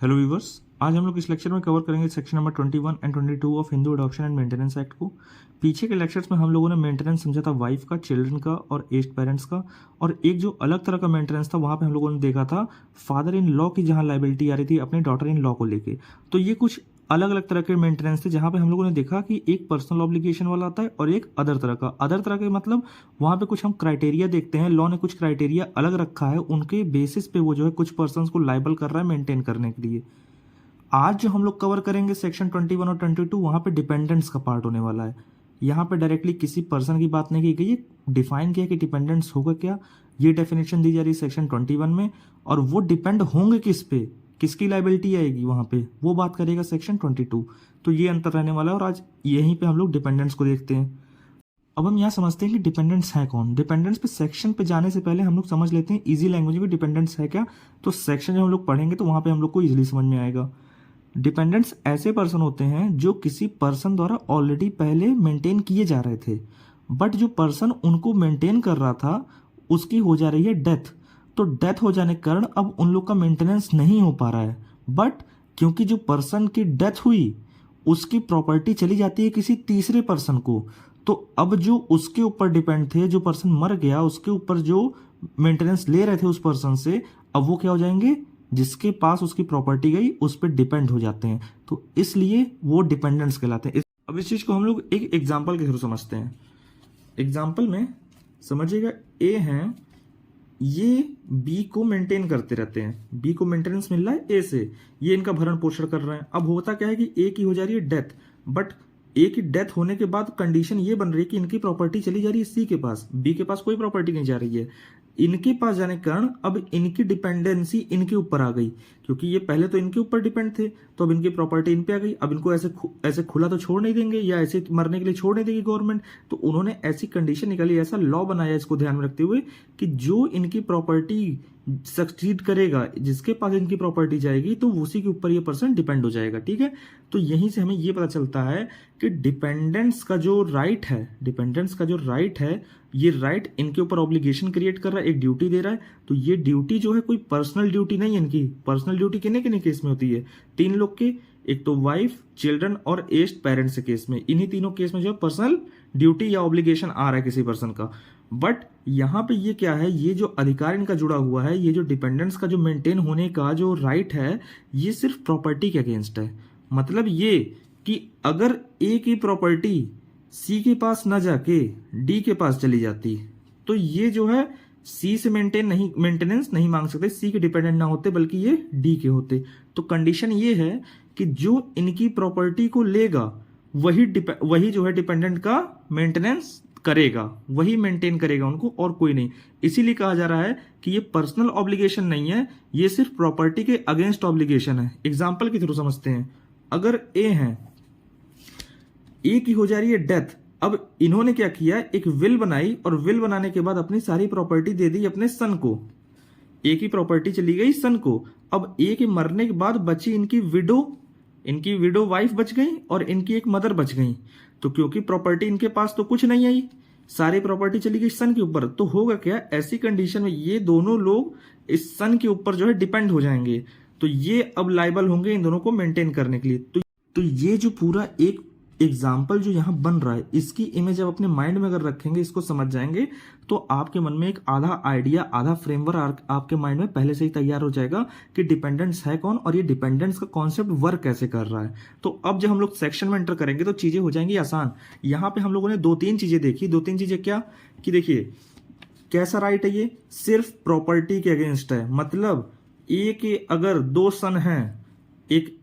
Hello viewers, आज हम लोग इस लेक्चर में कवर करेंगे section number 21 and 22 of Hindu adoption and maintenance act को। पीछे के लेक्चर्स में हम लोगों ने मेंटेनेंस समझा था वाइफ का, चिल्ड्रन का और एज्ड पेरेंट्स का, और एक जो अलग तरह का मेंटेनेंस था वहाँ पे हम लोगों ने देखा था फादर इन लॉ की जहाँ लाइबिलिटी आ रही थी अपने डॉटर इन लॉ को लेके। तो ये कुछ अलग अलग तरह के मेंटेनेंस थे जहाँ पे हम लोगों ने देखा कि एक पर्सनल ऑब्लिगेशन वाला आता है और एक अदर तरह के मतलब वहाँ पे कुछ हम क्राइटेरिया देखते हैं। लॉ ने कुछ क्राइटेरिया अलग रखा है, उनके बेसिस पे वो जो है कुछ पर्सन्स को लाइबल कर रहा है मेंटेन करने के लिए। आज जो हम लोग कवर करेंगे सेक्शन 21 और 22, वहां पे डिपेंडेंट्स का पार्ट होने वाला है। यहाँ पे डायरेक्टली किसी पर्सन की बात नहीं की गई है, डिफाइन किया कि डिपेंडेंट्स होगा क्या, ये डेफिनेशन दी जा रही है सेक्शन 21 में। और वो डिपेंड होंगे किस पे, किसकी लाइबिलिटी आएगी वहां पे, वो बात करेगा सेक्शन 22। तो ये अंतर रहने वाला है और आज यहीं पे हम लोग डिपेंडेंट्स को देखते हैं। अब हम यहाँ समझते हैं कि डिपेंडेंट्स है कौन। डिपेंडेंट्स पे सेक्शन पे जाने से पहले हम लोग समझ लेते हैं इजी लैंग्वेज में डिपेंडेंट्स है क्या। तो सेक्शन जब हम लोग पढ़ेंगे तो वहां पे हम लोग को इजीली समझ में आएगा। डिपेंडेंट्स ऐसे पर्सन होते हैं जो किसी पर्सन द्वारा ऑलरेडी पहले मेंटेन किए जा रहे थे, बट जो पर्सन उनको मेंटेन कर रहा था उसकी हो जा रही है डेथ। तो डेथ हो जाने के कारण अब उन लोग का मेंटेनेंस नहीं हो पा रहा है, बट क्योंकि जो पर्सन की डेथ हुई उसकी प्रॉपर्टी चली जाती है किसी तीसरे पर्सन को। तो अब जो उसके ऊपर डिपेंड थे, जो पर्सन मर गया उसके ऊपर जो मेंटेनेंस ले रहे थे उस पर्सन से, अब वो क्या हो जाएंगे, जिसके पास उसकी प्रॉपर्टी गई उस पर डिपेंड हो जाते हैं। तो इसलिए वो डिपेंडेंट्स कहलाते हैं। अब इस चीज को हम लोग एक एग्जांपल के थ्रू समझते हैं। एग्जांपल में समझिएगा, ए हैं, ये बी को मेंटेन करते रहते हैं, बी को मेंटेनेंस मिल रहा है ए से, ये इनका भरण पोषण कर रहे हैं। अब होता क्या है कि ए की हो जा रही है डेथ, बट ए की डेथ होने के बाद कंडीशन ये बन रही है कि इनकी प्रॉपर्टी चली जा रही है सी के पास, बी के पास कोई प्रॉपर्टी नहीं जा रही है। इनके पास जाने के कारण अब इनकी डिपेंडेंसी इनके ऊपर आ गई, क्योंकि ये पहले तो इनके ऊपर डिपेंड थे, तो अब इनकी प्रॉपर्टी इन पे आ गई। अब इनको ऐसे खुला तो छोड़ नहीं देंगे, या ऐसे मरने के लिए छोड़ नहीं देगी गवर्नमेंट। तो उन्होंने ऐसी कंडीशन निकाली, ऐसा लॉ बनाया इसको ध्यान में रखते हुए कि जो इनकी प्रॉपर्टी सक्सीड करेगा, जिसके पास इनकी प्रॉपर्टी जाएगी, तो उसी के ऊपर ये पर्सन डिपेंड हो जाएगा। ठीक है, तो यहीं से हमें ये पता चलता है कि डिपेंडेंट्स का जो राइट है, डिपेंडेंट्स का जो राइट है, ये राइट इनके ऊपर ऑब्लिगेशन क्रिएट कर रहा है, एक ड्यूटी दे रहा है। तो ये ड्यूटी जो है कोई पर्सनल ड्यूटी नहीं है इनकी। पर्सनल ड्यूटी किन्ने किन्ने केस में होती है, तीन लोग के, एक तो वाइफ, चिल्ड्रन और एज्ड पेरेंट्स के केस में। इन्हीं तीनों केस में जो पर्सनल ड्यूटी या ऑब्लिगेशन आ रहा है किसी पर्सन का। बट यहाँ पे ये क्या है, ये जो अधिकार इनका जुड़ा हुआ है, ये जो डिपेंडेंट्स का जो मेंटेन होने का जो राइट है, ये सिर्फ प्रॉपर्टी के अगेंस्ट है। मतलब ये कि अगर ए की प्रॉपर्टी सी के पास न जाके डी के पास चली जाती, तो ये जो है सी से मेंटेनेंस नहीं मांग सकते, सी के डिपेंडेंट ना होते, बल्कि ये डी के होते। तो कंडीशन ये है कि जो इनकी प्रॉपर्टी को लेगा वही जो है डिपेंडेंट का मेंटेनेंस करेगा, वही मेंटेन करेगा उनको, और कोई नहीं। इसीलिए कहा जा रहा है कि ये पर्सनल ऑब्लिगेशन नहीं है, ये सिर्फ प्रॉपर्टी के अगेंस्ट ऑब्लिगेशन है। एग्जाम्पल के थ्रू समझते हैं। अगर ए है, ए की हो जा रही है डेथ, अब इन्होंने क्या किया, एक विल बनाई, और विल बनाने के बाद अपनी सारी प्रॉपर्टी दे दी अपने सन को। ए की प्रॉपर्टी चली गई सन को। अब ए के मरने के बाद बची इनकी विडो वाइफ बच गई और इनकी एक मदर बच गई। तो क्योंकि प्रॉपर्टी इनके पास तो कुछ नहीं आई, सारी प्रॉपर्टी चली गई सन के ऊपर, तो होगा क्या, ऐसी कंडीशन में ये दोनों लोग इस सन के ऊपर जो है डिपेंड हो जाएंगे। तो ये अब लायबल होंगे इन दोनों को मेंटेन करने के लिए। तो ये जो पूरा एक एग्जाम्पल जो यहाँ बन रहा है, इसकी इमेज आप अपने माइंड में अगर रखेंगे, इसको समझ जाएंगे, तो आपके मन में एक आधा आइडिया, आधा फ्रेमवर्क आपके माइंड में पहले से ही तैयार हो जाएगा कि डिपेंडेंट्स है कौन और ये डिपेंडेंट्स का कॉन्सेप्ट वर्क कैसे कर रहा है। तो अब जब हम लोग सेक्शन में एंटर करेंगे तो चीजें हो जाएंगी आसान। यहाँ पे हम लोगों ने दो तीन चीजें देखी। दो तीन चीजें क्या कि देखिए कैसा राइट है, ये सिर्फ प्रॉपर्टी के अगेंस्ट है। मतलब ए के अगर दो सन हैं, एक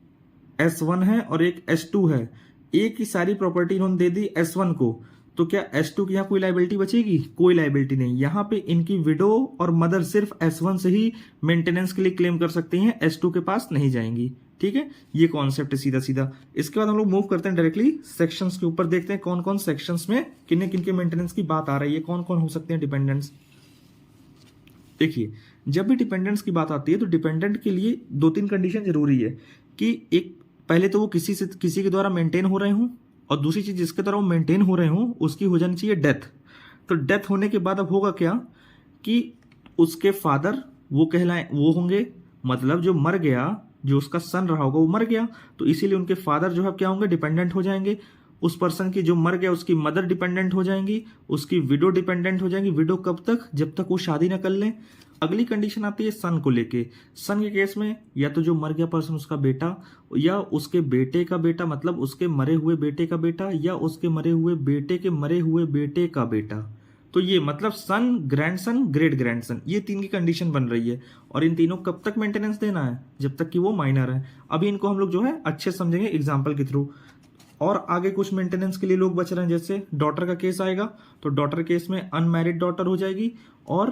S1 है और एक S2 है, ए की सारी प्रॉपर्टी इन्होंने दे दी S1 को, तो क्या S2 की यहाँ कोई लाइबिलिटी बचेगी? कोई लाइबिलिटी नहीं। यहाँ पे इनकी विडो और मदर सिर्फ S1 से ही मेंटेनेंस के लिए क्लेम कर सकती हैं, S2 के पास नहीं जाएंगी। ठीक है, ये कॉन्सेप्ट है सीधा सीधा। इसके बाद हम लोग मूव करते हैं डायरेक्टली सेक्शंस के ऊपर, देखते हैं कौन कौन सेक्शंस में किन्ने किनके मेंटेनेंस की बात आ रही है, कौन कौन हो सकते हैं डिपेंडेंट्स। देखिए, जब भी डिपेंडेंट्स की बात आती है तो डिपेंडेंट के लिए दो तीन कंडीशन जरूरी है कि एक, पहले तो वो किसी के द्वारा मेंटेन हो रहे हों, और दूसरी चीज जिसके द्वारा वो मेंटेन हो रहे हों उसकी हो जानी चाहिए डेथ। तो डेथ होने के बाद अब होगा क्या कि उसके फादर वो होंगे, मतलब जो मर गया जो उसका सन रहा होगा वो मर गया, तो इसीलिए उनके फादर जो है क्या होंगे, डिपेंडेंट हो जाएंगे। उस पर्सन की जो मर गया उसकी मदर डिपेंडेंट हो जाएंगी, उसकी विडो डिपेंडेंट हो जाएंगी। विडो कब तक, जब तक वो शादी ना कर लें। अगली कंडीशन आती है सन को लेके। सन के केस में या तो जो मर गया पर्सन उसका बेटा या उसके बेटे का बेटा, मतलब उसके मरे हुए बेटे का बेटा या उसके मरे हुए बेटे के मरे हुए बेटे का बेटा। तो ये मतलब सन, ग्रैंडसन, ग्रेट ग्रैंडसन, ये तीन की कंडीशन बन रही है। और इन तीनों कब तक मेंटेनेंस देना है, जब तक कि वो माइनर है। अभी इनको हम लोग जो है अच्छे समझेंगे एग्जाम्पल के थ्रू। और आगे कुछ मेंटेनेंस के लिए लोग बच रहे हैं, जैसे डॉटर का केस आएगा तो डॉटर केस में अनमैरिड डॉटर हो जाएगी, और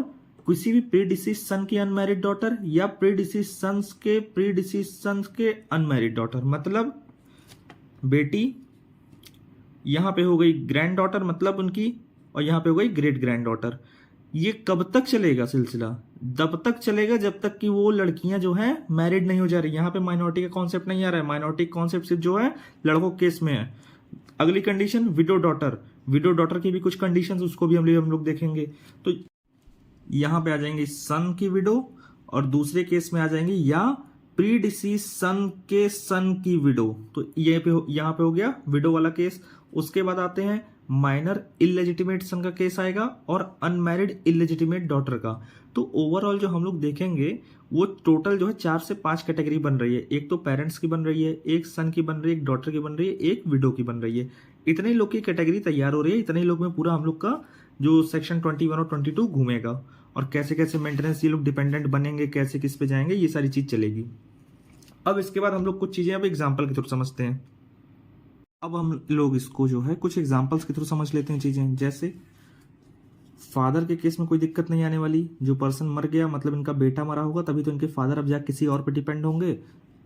किसी भी प्री डिसीज सन की अनमैरिड डॉटर या प्री डिसीज सन्स के अनमैरिड डॉटर, मतलब बेटी यहां पे हो गई ग्रैंड डॉटर मतलब उनकी, और यहां पे हो गई ग्रेट ग्रैंड डॉटर। ये कब तक चलेगा सिलसिला, तब तक चलेगा जब तक कि वो लड़कियां जो हैं मैरिड नहीं हो जा रही। यहाँ पे माइनॉरिटी का कॉन्सेप्ट नहीं आ रहा है, माइनॉरिटी कॉन्सेप्ट सिर्फ जो है लड़कों केस में है। अगली condition window daughter. Window daughter की भी कुछ कंडीशंस, उसको भी हम लोग देखेंगे। तो यहाँ पे आ जाएंगे सन की विडो, और दूसरे केस में आ जाएंगे या प्री डिसीज सन के सन की विडो। तो यहाँ पे हो गया विडो वाला केस। उसके बाद आते हैं माइनर इलेजिटिमेट सन का केस आएगा और अनमैरिड इलेजिटिमेट डॉटर का। तो ओवरऑल जो हम लोग देखेंगे वो टोटल जो है 4 से 5 कैटेगरी बन रही है। एक तो पेरेंट्स की बन रही है, एक सन की बन रही है, एक डॉटर की बन रही है, एक विडो की बन रही है। इतने लोग की कैटेगरी तैयार हो रही है। इतने लोग में पूरा हम लोग का जो सेक्शन 21 और 22 घूमेगा, और कैसे कैसे मेंटेनेंस ये लोग डिपेंडेंट बनेंगे, कैसे किस पे जाएंगे, ये सारी चीज चलेगी। अब इसके बाद हम लोग कुछ चीजें अब एग्जाम्पल के थ्रू समझते हैं। अब हम लोग इसको जो है कुछ एग्जाम्पल्स के थ्रू समझ लेते हैं चीजें। जैसे फादर के केस में कोई दिक्कत नहीं आने वाली। जो पर्सन मर गया मतलब इनका बेटा मरा होगा, तभी तो इनके फादर अब जाके किसी और पे डिपेंड होंगे।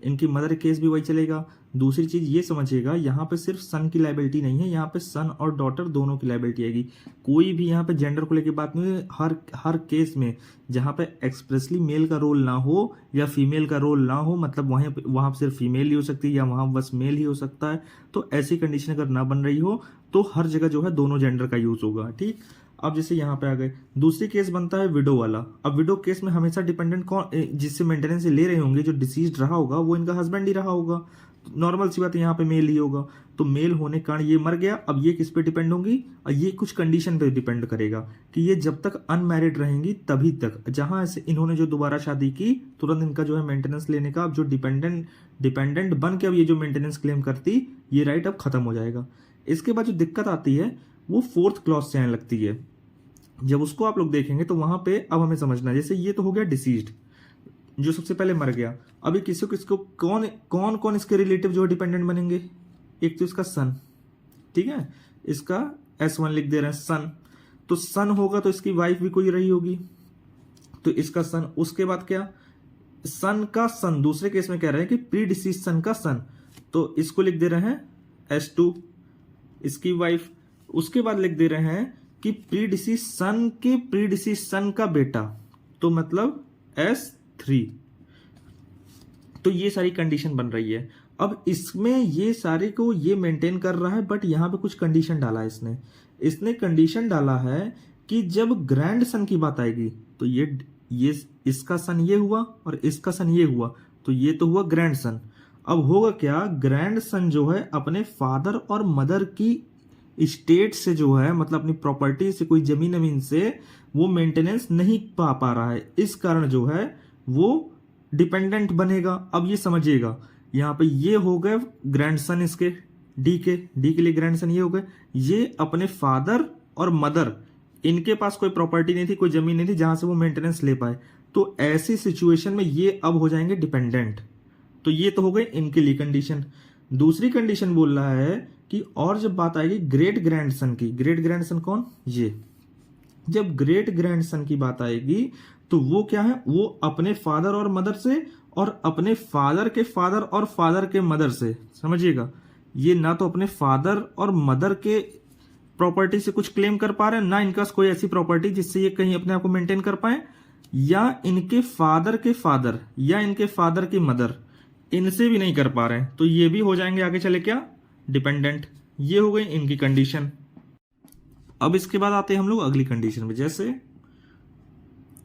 इनकी मदर केस भी वही चलेगा। दूसरी चीज ये समझिएगा, यहाँ पे सिर्फ सन की लाइबिलिटी नहीं है, यहाँ पे सन और डॉटर दोनों की लाइबिलिटी आएगी। कोई भी यहाँ पे जेंडर को लेकर बात नहीं है। हर केस में जहाँ पे एक्सप्रेसली मेल का रोल ना हो या फीमेल का रोल ना हो, मतलब वहां सिर्फ फीमेल ही हो सकती है या वहां बस मेल ही हो सकता है, तो ऐसी कंडीशन अगर ना बन रही हो तो हर जगह जो है दोनों जेंडर का यूज होगा। ठीक। अब जैसे यहाँ पे आ गए, दूसरी केस बनता है विडो वाला। अब विडो केस में हमेशा डिपेंडेंट कौन, जिससे मेंटेनेंस ले रहे होंगे, जो डिसीज रहा होगा वो इनका हस्बैंड ही रहा होगा। नॉर्मल सी बात है, यहाँ पे मेल ही होगा। तो मेल होने के कारण ये मर गया। अब ये किस पे डिपेंड होंगी, और ये कुछ कंडीशन पे डिपेंड करेगा कि ये जब तक अनमैरिड रहेंगी तभी तक। जहां से इन्होंने जो दोबारा शादी की, तुरंत इनका जो है मेंटेनेंस लेने का, अब जो डिपेंडेंट बन के अब ये जो मेंटेनेंस क्लेम करती, ये राइट अब खत्म हो जाएगा। इसके बाद जो दिक्कत आती है वो 4th क्लॉज से आने लगती है। जब उसको आप लोग देखेंगे तो वहां पे अब हमें समझना है, जैसे ये तो हो गया डिसीज्ड, जो सबसे पहले मर गया। अभी किसको कौन कौन इसके रिलेटिव जो डिपेंडेंट बनेंगे। एक तो इसका सन, ठीक है, इसका S1 लिख दे रहे हैं सन। तो सन होगा तो इसकी वाइफ भी कोई रही होगी, तो इसका सन। उसके बाद क्या, सन का सन, दूसरे केस में कह रहे हैं कि प्री डिसीज सन का सन, तो इसको लिख दे रहे हैं S2, इसकी वाइफ। उसके बाद लिख दे रहे हैं कि प्री डिसीज सन के प्री डिसीज सन का बेटा, तो मतलब S3। तो ये सारी कंडीशन बन रही है। अब इसमें ये सारे को ये मेंटेन कर रहा है, बट यहां पे कुछ कंडीशन डाला है इसने कंडीशन डाला है कि जब ग्रैंड सन की बात आएगी तो ये इसका सन ये हुआ और इसका सन ये हुआ, तो ये तो हुआ ग्रैंड सन। अब होगा क्या, ग्रैंड सन जो है अपने फादर और मदर की स्टेट से जो है, मतलब अपनी प्रॉपर्टी से, कोई जमीन से वो मेंटेनेंस नहीं पा रहा है। इस कारण जो है वो डिपेंडेंट बनेगा। अब ये समझिएगा, यहाँ पे ये हो गए ग्रैंडसन, इसके डी के लिए ग्रैंडसन ये हो गए। ये अपने फादर और मदर, इनके पास कोई प्रॉपर्टी नहीं थी, कोई जमीन नहीं थी जहां से वो मेंटेनेंस ले पाए, तो ऐसी सिचुएशन में ये अब हो जाएंगे डिपेंडेंट। तो ये तो हो गई इनके लिए कंडीशन। दूसरी कंडीशन बोल रहा है कि और जब बात आएगी ग्रेट ग्रैंडसन की, ग्रेट ग्रैंडसन कौन, ये जब ग्रेट ग्रैंडसन की बात आएगी तो वो क्या है, वो अपने फादर और मदर से और अपने फादर के फादर और फादर के मदर से, समझिएगा, ये ना तो अपने फादर और मदर के प्रॉपर्टी से कुछ क्लेम कर पा रहे हैं, ना इनका कोई ऐसी प्रॉपर्टी जिससे ये कहीं अपने आप को मेंटेन कर पाए, या इनके फादर के फादर या इनके फादर की मदर, इनसे भी नहीं कर पा रहे हैं, तो ये भी हो जाएंगे आगे चले क्या, डिपेंडेंट। ये हो गई इनकी कंडीशन। अब इसके बाद आते हैं हम लोग अगली कंडीशन में। जैसे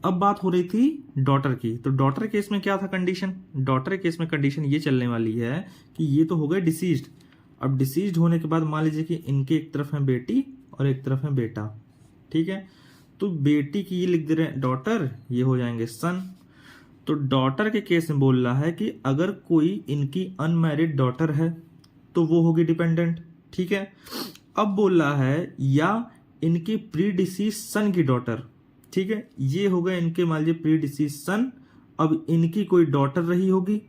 अब बात हो रही थी डॉटर की। तो डॉटर केस में क्या था कंडीशन? डॉटर केस में कंडीशन ये चलने वाली है कि ये तो हो गए डिसीज्ड। अब डिसीज्ड होने के बाद मान लीजिए कि इनके एक तरफ है बेटी और एक तरफ है बेटा, ठीक है। तो बेटी की ये लिख दे रहे हैं डॉटर, ये हो जाएंगे सन। तो डॉटर के केस में बोल रहा है कि अगर कोई इनकी अनमैरिड डॉटर है तो वो होगी डिपेंडेंट, ठीक है। अब बोल रहा है या इनके प्री डिसीज सन की डॉटर, ठीक है। ये हो गए इनके मान लीजिए प्री डिसीज सन। अब इनकी कोई डॉटर रही होगी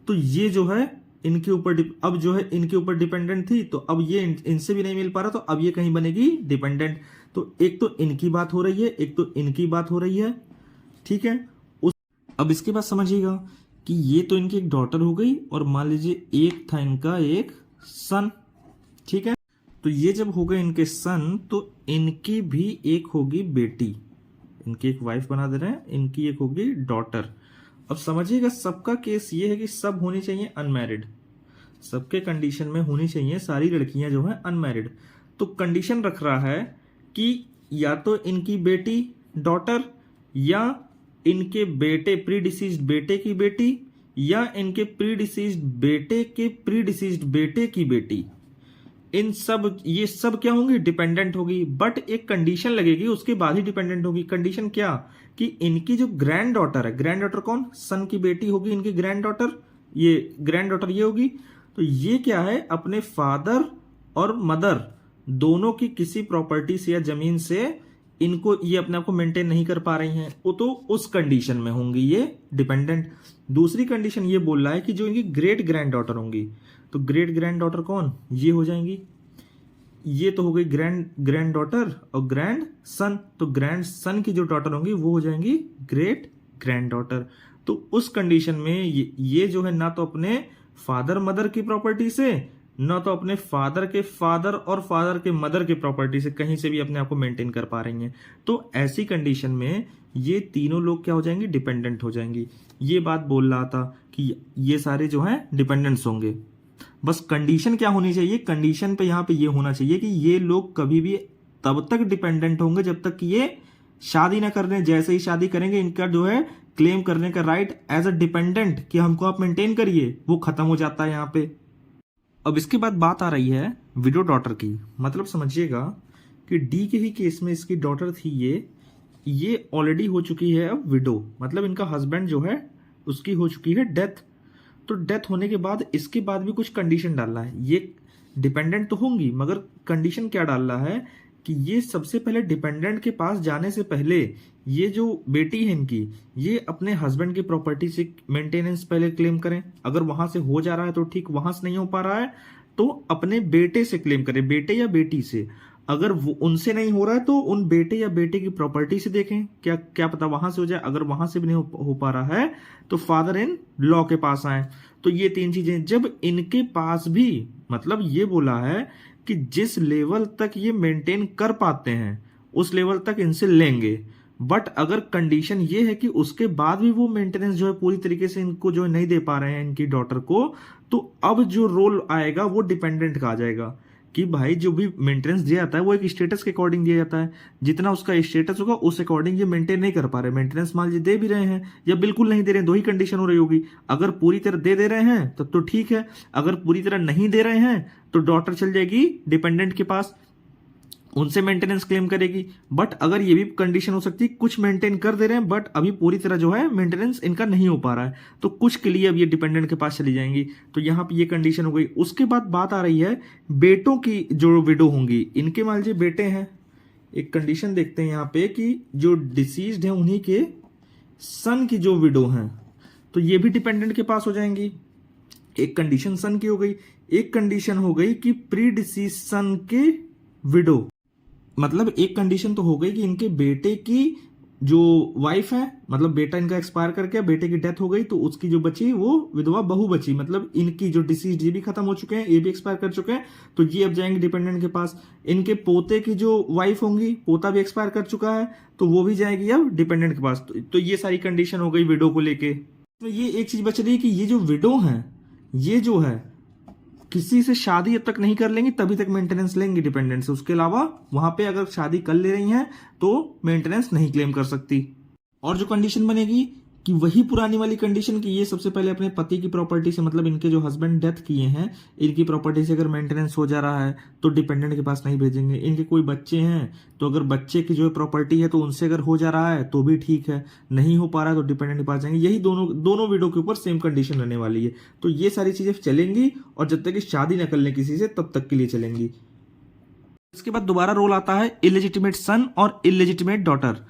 तो ये जो है इनके ऊपर अब जो है इनके ऊपर डिपेंडेंट थी, तो अब ये इनसे भी नहीं मिल पा रहा, तो अब ये कहीं बनेगी डिपेंडेंट। तो एक तो इनकी बात हो रही है, एक तो इनकी बात हो रही है, ठीक है। अब इसके बाद समझिएगा कि ये तो इनकी एक डॉटर हो गई और मान लीजिए एक था इनका एक सन, ठीक है। तो ये जब हो गए इनके सन तो इनकी भी एक होगी बेटी, इनकी एक वाइफ बना दे रहे हैं, इनकी एक होगी डॉटर। अब समझिएगा सबका केस ये है कि सब होनी चाहिए अनमैरिड, सबके कंडीशन में होनी चाहिए सारी लड़कियां जो हैं अनमैरिड। तो कंडीशन रख रहा है कि या तो इनकी बेटी डॉटर, या इनके बेटे प्री डिसीज्ड बेटे की बेटी, या इनके प्री डिसीज्ड बेटे के प्री डिसीज्ड बेटे की बेटी। इन सब ये सब क्या होंगी? डिपेंडेंट होगी। बट एक कंडीशन लगेगी, उसके बाद ही डिपेंडेंट होगी। कंडीशन क्या? कि इनकी जो ग्रैंड डॉटर है, ग्रैंड डॉटर कौन? सन की बेटी होगी इनकी ग्रैंड डॉटर, ये ग्रैंड डॉटर ये होगी। तो ये क्या है? अपने फादर और मदर दोनों की किसी प्रॉपर्टी से या जमीन से इनको ये अपने आप को मेंटेन नहीं कर पा रही हैं, वो तो उस कंडीशन में होंगी ये डिपेंडेंट। दूसरी कंडीशन ये बोल रहा है कि जो इनकी ग्रेट ग्रैंड डॉटर होंगी, तो ग्रेट ग्रैंड डॉटर कौन? ये हो जाएंगी, ये तो हो गई ग्रैंड डॉटर और ग्रैंड सन। तो ग्रैंड सन की जो डॉटर होंगी वो हो जाएंगी ग्रेट ग्रैंड डॉटर। तो उस कंडीशन में ये जो है ना तो अपने फादर मदर की प्रॉपर्टी से, ना तो अपने फादर के फादर और फादर के मदर की प्रॉपर्टी से कहीं से भी अपने आप को मेंटेन कर पा रही हैं। तो ऐसी कंडीशन में ये तीनों लोग क्या हो जाएंगे? डिपेंडेंट हो जाएंगी। ये बात बोल रहा था कि ये सारे जो हैं डिपेंडेंट्स होंगे। बस कंडीशन क्या होनी चाहिए? कंडीशन पे यहाँ पे ये होना चाहिए कि ये लोग कभी भी तब तक डिपेंडेंट होंगे जब तक कि ये शादी ना कर रहे। जैसे ही शादी करेंगे इनका जो है क्लेम करने का राइट एज अ डिपेंडेंट कि हमको आप मेंटेन करिए, वो खत्म हो जाता है यहाँ पे। अब इसके बाद बात आ रही है विडो डॉटर की। मतलब समझिएगा कि डी के ही केस में इसकी डॉटर थी, ये ऑलरेडी हो चुकी है अब विडो, मतलब इनका हस्बैंड जो है उसकी हो चुकी है डेथ। तो डेथ होने के बाद इसके बाद भी कुछ कंडीशन डालना है। ये डिपेंडेंट तो होंगी मगर कंडीशन क्या डाल रहा है कि ये सबसे पहले डिपेंडेंट के पास जाने से पहले ये जो बेटी है इनकी, ये अपने हस्बैंड की प्रॉपर्टी से मेंटेनेंस पहले क्लेम करें। अगर वहां से हो जा रहा है तो ठीक, वहां से नहीं हो पा रहा है तो अपने बेटे से क्लेम करें, बेटे या बेटी से। अगर वो उनसे नहीं हो रहा है तो उन बेटे या बेटे की प्रॉपर्टी से देखें, क्या क्या पता वहां से हो जाए। अगर वहां से भी नहीं हो पा रहा है तो फादर इन लॉ के पास आए। तो ये तीन चीजें जब इनके पास भी, मतलब ये बोला है कि जिस लेवल तक ये मेंटेन कर पाते हैं उस लेवल तक इनसे लेंगे। बट अगर कंडीशन ये है कि उसके बाद भी वो मेंटेनेंस जो है पूरी तरीके से इनको जो है नहीं दे पा रहे हैं इनकी डॉटर को, तो अब जो रोल आएगा वो डिपेंडेंट का आ जाएगा कि भाई जो भी मेंटेनेंस दिया जाता है वो एक स्टेटस के अकॉर्डिंग दिया जाता है। जितना उसका स्टेटस होगा उस अकॉर्डिंग ये मेंटेन नहीं कर पा रहे। मेंटेनेंस मान लीजिए दे भी रहे हैं या बिल्कुल नहीं दे रहे हैं, दो ही कंडीशन हो रही होगी। अगर पूरी तरह दे रहे हैं तब तो ठीक है, अगर पूरी तरह नहीं दे रहे हैं तो डॉटर चल जाएगी डिपेंडेंट के पास, उनसे मेंटेनेंस क्लेम करेगी। बट अगर ये भी कंडीशन हो सकती है कुछ मेंटेन कर दे रहे हैं बट अभी पूरी तरह जो है मेंटेनेंस इनका नहीं हो पा रहा है, तो कुछ के लिए अब ये डिपेंडेंट के पास चली जाएंगी। तो यहाँ पे ये कंडीशन हो गई। उसके बाद बात आ रही है बेटों की, जो विडो होंगी इनके मान लीजिए बेटे हैं। एक कंडीशन देखते हैं यहाँ पे कि जो डिसीज्ड है उन्हीं के सन की जो विडो हैं तो ये भी डिपेंडेंट के पास हो जाएंगी। एक कंडीशन सन की हो गई, एक कंडीशन हो गई कि प्री डिसीज सन के विडो। मतलब एक कंडीशन तो हो गई कि इनके बेटे की जो वाइफ है, मतलब बेटा इनका एक्सपायर कर गया, बेटे की डेथ हो गई तो उसकी जो बची वो विधवा बहू बची। मतलब इनकी जो डिसीज ये भी खत्म हो चुके हैं, ये भी एक्सपायर कर चुके हैं, तो ये अब जाएंगे डिपेंडेंट के पास। इनके पोते की जो वाइफ होंगी, पोता भी एक्सपायर कर चुका है तो वो भी जाएगी अब डिपेंडेंट के पास। तो ये सारी कंडीशन हो गई विडो को लेके। तो ये एक चीज बच रही है कि ये जो विडो है ये जो है किसी से शादी अब तक नहीं कर लेंगी तभी तक मेंटेनेंस लेंगी डिपेंडेंट से। उसके अलावा वहां पे अगर शादी कर ले रही हैं तो मेंटेनेंस नहीं क्लेम कर सकती। और जो कंडीशन बनेगी कि वही पुरानी वाली कंडीशन कि ये सबसे पहले अपने पति की प्रॉपर्टी से, मतलब इनके जो हस्बैंड डेथ किए हैं, इनकी प्रॉपर्टी से अगर मेंटेनेंस हो जा रहा है तो डिपेंडेंट के पास नहीं भेजेंगे। इनके कोई बच्चे हैं तो अगर बच्चे की जो प्रॉपर्टी है तो उनसे अगर हो जा रहा है तो भी ठीक है, नहीं हो पा रहा है तो डिपेंडेंट के पास जाएंगे। यही दोनों विडो के ऊपर सेम कंडीशन रहने वाली है। तो ये सारी चीजें चलेंगी और जब तक कि शादी न कर ले किसी से तब तक के लिए चलेंगी। इसके बाद दोबारा रोल आता है इलेजिटिमेट सन और इलेजिटिमेट डॉटर।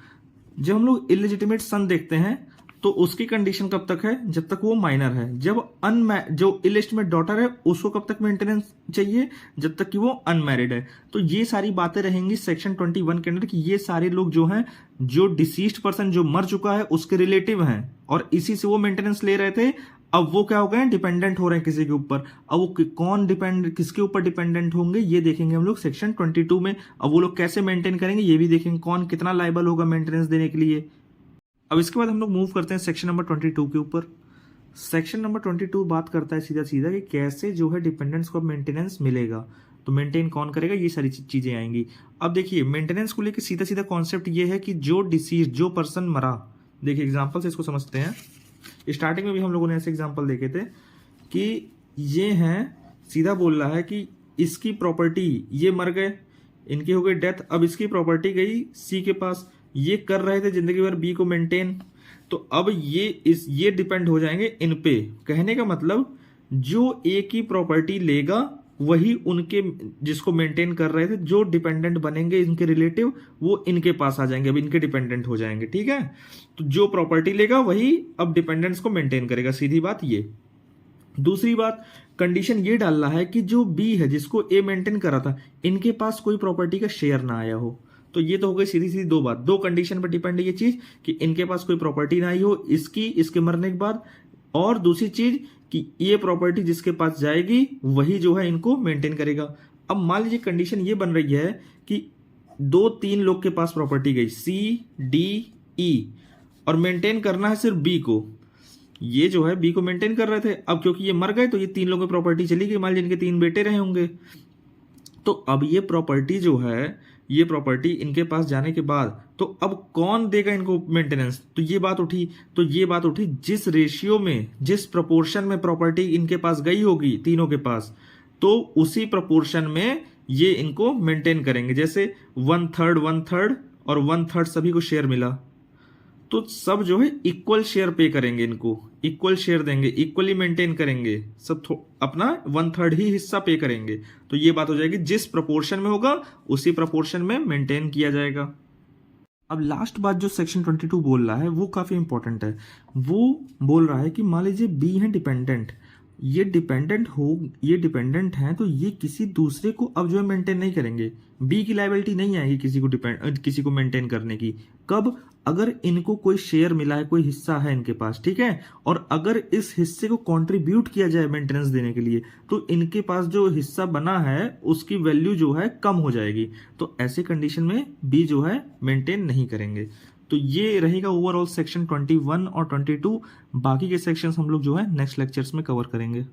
जब हम लोग इलेजिटिमेट सन देखते हैं तो उसकी कंडीशन कब तक है, जब तक वो माइनर है। जब जो इलेजिटिमेट डॉटर है उसको कब तक मेंटेनेंस चाहिए, जब तक कि वो अनमैरिड है। तो ये सारी बातें रहेंगी सेक्शन 21 के अंदर कि ये सारे लोग जो हैं, जो डिसीज्ड पर्सन जो मर चुका है उसके रिलेटिव हैं और इसी से वो मेंटेनेंस ले रहे थे, अब वो क्या हो गए, डिपेंडेंट हो रहे हैं किसी के ऊपर। अब वो कौन किसके ऊपर डिपेंडेंट होंगे ये देखेंगे हम लोग सेक्शन 22 में। अब वो लोग कैसे मेंटेन करेंगे ये भी देखेंगे, कौन कितना लायबल होगा मेंटेनेंस देने के लिए। अब इसके बाद हम लोग मूव करते हैं सेक्शन नंबर 22 के ऊपर। सेक्शन नंबर 22 बात करता है सीधा सीधा कि कैसे जो है डिपेंडेंट्स को मेंटेनेंस मिलेगा, तो मेंटेन कौन करेगा, ये सारी चीजें आएंगी। अब देखिए मेंटेनेंस को लेकर सीधा सीधा कॉन्सेप्ट ये है कि जो डिसीज, जो पर्सन मरा, देखिए एग्जाम्पल से इसको समझते हैं। स्टार्टिंग में भी हम लोगों ने ऐसे एग्जाम्पल देखे थे कि ये हैं, सीधा बोल रहा है कि इसकी प्रॉपर्टी, ये मर गए, इनकी हो गई डेथ, अब इसकी प्रॉपर्टी गई सी के पास, ये कर रहे थे जिंदगी भर बी को मेंटेन, तो अब ये डिपेंड हो जाएंगे इन पे। कहने का मतलब जो ए की प्रॉपर्टी लेगा वही उनके, जिसको मेंटेन कर रहे थे, जो डिपेंडेंट बनेंगे इनके रिलेटिव, वो इनके पास आ जाएंगे, अब इनके डिपेंडेंट हो जाएंगे। ठीक है, तो जो प्रॉपर्टी लेगा वही अब डिपेंडेंट्स को मेंटेन करेगा, सीधी बात ये। दूसरी बात, कंडीशन ये डाल रहा है कि जो बी है जिसको ए मेंटेन कर रहा था, इनके पास कोई प्रॉपर्टी का शेयर ना आया हो। तो ये तो हो गई सीधी सीधी दो बात, दो कंडीशन पर डिपेंड है ये चीज कि इनके पास कोई प्रॉपर्टी ना आई हो इसकी, इसके मरने के बाद, और दूसरी चीज कि ये प्रॉपर्टी जिसके पास जाएगी वही जो है इनको मेंटेन करेगा। अब मान लीजिए कंडीशन ये बन रही है कि 2-3 लोग के पास प्रॉपर्टी गई, सी डी ई, और मेंटेन करना है सिर्फ बी को। ये जो है बी को मेंटेन कर रहे थे, अब क्योंकि ये मर गए तो ये 3 लोगों की प्रॉपर्टी चली गई, मान लीजिए इनके 3 बेटे रहे होंगे, तो अब ये प्रॉपर्टी जो है, ये प्रॉपर्टी इनके पास जाने के बाद, तो अब कौन देगा इनको मेंटेनेंस, तो ये बात उठी जिस रेशियो में, जिस प्रपोर्शन में प्रॉपर्टी इनके पास गई होगी तीनों के पास, तो उसी प्रपोर्शन में ये इनको मेंटेन करेंगे। जैसे 1/3 और 1/3 सभी को शेयर मिला, तो सब जो है इक्वल शेयर पे करेंगे, इनको इक्वल शेयर देंगे, इक्वली मेंटेन करेंगे, सब अपना 1/3 ही हिस्सा पे करेंगे। तो ये बात हो जाएगी, जिस प्रपोर्शन में होगा उसी प्रपोर्शन में मेंटेन किया जाएगा। अब लास्ट बात जो सेक्शन 22 बोल रहा है वो काफी इंपॉर्टेंट है। वो बोल रहा है कि मान लीजिए बी है डिपेंडेंट, ये डिपेंडेंट हैं, तो ये किसी दूसरे को अब जो है मेंटेन नहीं करेंगे, बी की लायबिलिटी नहीं आएगी किसी को मेंटेन करने की। कब, अगर इनको कोई शेयर मिला है, कोई हिस्सा है इनके पास, ठीक है, और अगर इस हिस्से को कंट्रीब्यूट किया जाए मेंटेनेंस देने के लिए, तो इनके पास जो हिस्सा बना है उसकी वैल्यू जो है कम हो जाएगी। तो ऐसे कंडीशन में बी जो है मेंटेन नहीं करेंगे। तो ये रहेगा ओवरऑल सेक्शन 21 और 22। बाकी के सेक्शंस हम लोग जो है नेक्स्ट लेक्चर्स में कवर करेंगे।